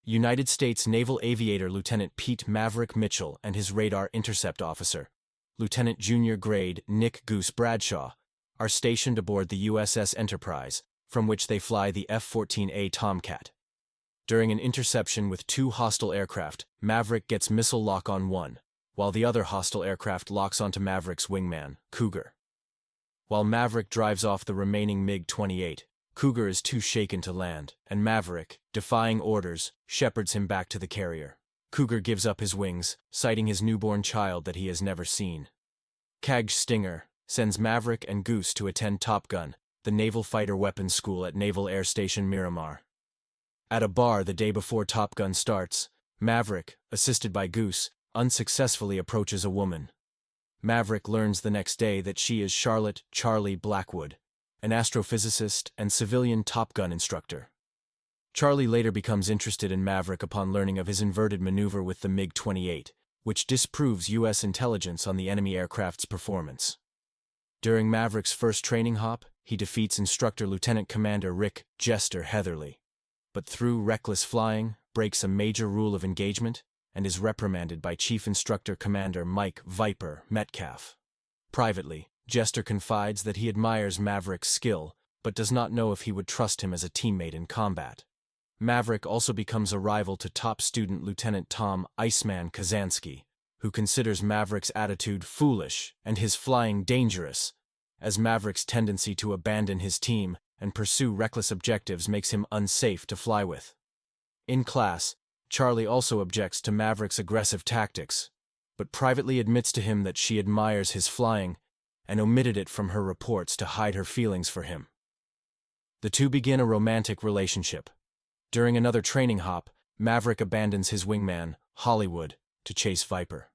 United States Naval Aviator Lieutenant Pete Maverick Mitchell and his radar intercept officer, Lieutenant Junior Grade Nick Goose Bradshaw, are stationed aboard the USS Enterprise, from which they fly the F-14A Tomcat. During an interception with two hostile aircraft, Maverick gets missile lock on one, while the other hostile aircraft locks onto Maverick's wingman, Cougar. While Maverick drives off the remaining MiG-28, Cougar is too shaken to land, and Maverick, defying orders, shepherds him back to the carrier. Cougar gives up his wings, citing his newborn child that he has never seen. CAG Stinger sends Maverick and Goose to attend Top Gun, the Naval Fighter Weapons School at Naval Air Station Miramar. At a bar the day before Top Gun starts, Maverick, assisted by Goose, unsuccessfully approaches a woman. Maverick learns the next day that she is Charlotte Charlie Blackwood, an astrophysicist and civilian Top Gun instructor. Charlie later becomes interested in Maverick upon learning of his inverted maneuver with the MiG-28, which disproves U.S. intelligence on the enemy aircraft's performance. During Maverick's first training hop, he defeats instructor Lieutenant Commander Rick Jester Heatherly, but through reckless flying, breaks a major rule of engagement and is reprimanded by Chief Instructor Commander Mike Viper Metcalf. Privately, Jester confides that he admires Maverick's skill, but does not know if he would trust him as a teammate in combat. Maverick also becomes a rival to top student Lieutenant Tom Iceman Kazansky, who considers Maverick's attitude foolish and his flying dangerous, as Maverick's tendency to abandon his team and pursue reckless objectives makes him unsafe to fly with. In class, Charlie also objects to Maverick's aggressive tactics, but privately admits to him that she admires his flying and omitted it from her reports to hide her feelings for him. The two begin a romantic relationship. During another training hop, Maverick abandons his wingman, Hollywood, to chase Viper.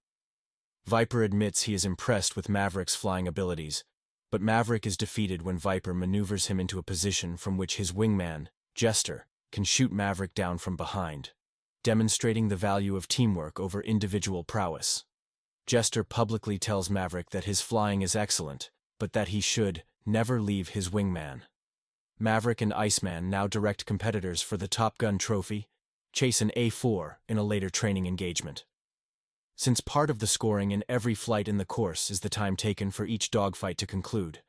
Viper admits he is impressed with Maverick's flying abilities, but Maverick is defeated when Viper maneuvers him into a position from which his wingman, Jester, can shoot Maverick down from behind, demonstrating the value of teamwork over individual prowess. Jester publicly tells Maverick that his flying is excellent, but that he should never leave his wingman. Maverick and Iceman, now direct competitors for the Top Gun trophy, chase an A-4 in a later training engagement. Since part of the scoring in every flight in the course is the time taken for each dogfight to conclude,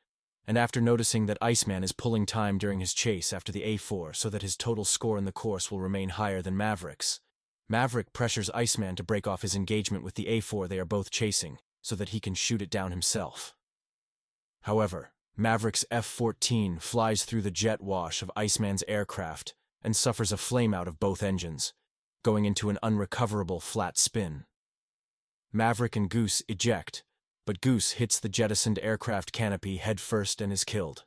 and after noticing that Iceman is pulling time during his chase after the A-4 so that his total score in the course will remain higher than Maverick's, Maverick pressures Iceman to break off his engagement with the A-4 they are both chasing so that he can shoot it down himself. However, Maverick's F-14 flies through the jet wash of Iceman's aircraft and suffers a flameout of both engines, going into an unrecoverable flat spin. Maverick and Goose eject, but Goose hits the jettisoned aircraft canopy headfirst and is killed.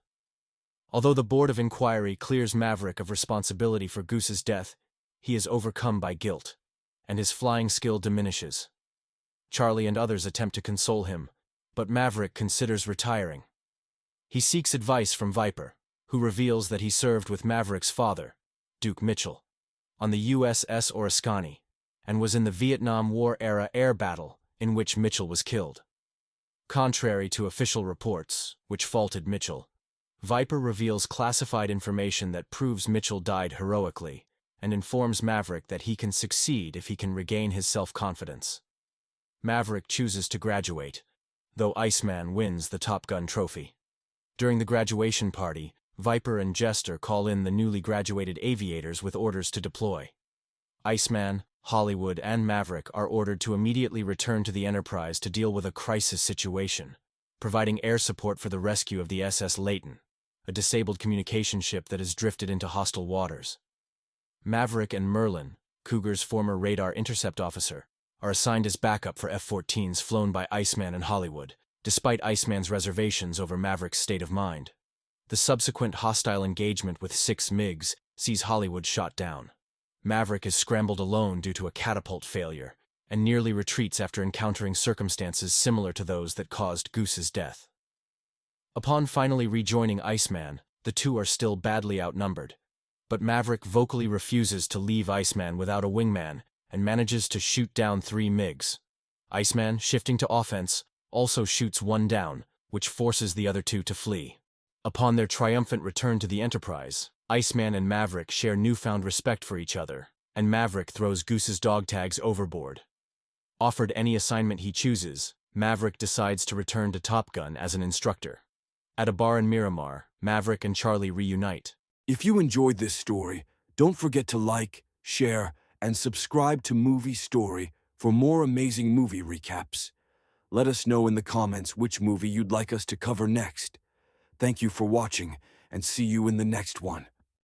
Although the Board of Inquiry clears Maverick of responsibility for Goose's death, he is overcome by guilt, and his flying skill diminishes. Charlie and others attempt to console him, but Maverick considers retiring. He seeks advice from Viper, who reveals that he served with Maverick's father, Duke Mitchell, on the USS Oriskany, and was in the Vietnam War-era air battle in which Mitchell was killed. Contrary to official reports, which faulted Mitchell, Viper reveals classified information that proves Mitchell died heroically, and informs Maverick that he can succeed if he can regain his self-confidence. Maverick chooses to graduate, though Iceman wins the Top Gun trophy. During the graduation party, Viper and Jester call in the newly graduated aviators with orders to deploy. Iceman, Hollywood, and Maverick are ordered to immediately return to the Enterprise to deal with a crisis situation, providing air support for the rescue of the SS Layton, a disabled communication ship that has drifted into hostile waters. Maverick and Merlin, Cougar's former radar intercept officer, are assigned as backup for F-14s flown by Iceman and Hollywood, despite Iceman's reservations over Maverick's state of mind. The subsequent hostile engagement with 6 MiGs sees Hollywood shot down. Maverick is scrambled alone due to a catapult failure, and nearly retreats after encountering circumstances similar to those that caused Goose's death. Upon finally rejoining Iceman, the two are still badly outnumbered, but Maverick vocally refuses to leave Iceman without a wingman and manages to shoot down 3 MiGs. Iceman, shifting to offense, also shoots one down, which forces the other 2 to flee. Upon their triumphant return to the Enterprise, Iceman and Maverick share newfound respect for each other, and Maverick throws Goose's dog tags overboard. Offered any assignment he chooses, Maverick decides to return to Top Gun as an instructor. At a bar in Miramar, Maverick and Charlie reunite. If you enjoyed this story, don't forget to like, share, and subscribe to Movie Story for more amazing movie recaps. Let us know in the comments which movie you'd like us to cover next. Thank you for watching, and see you in the next one.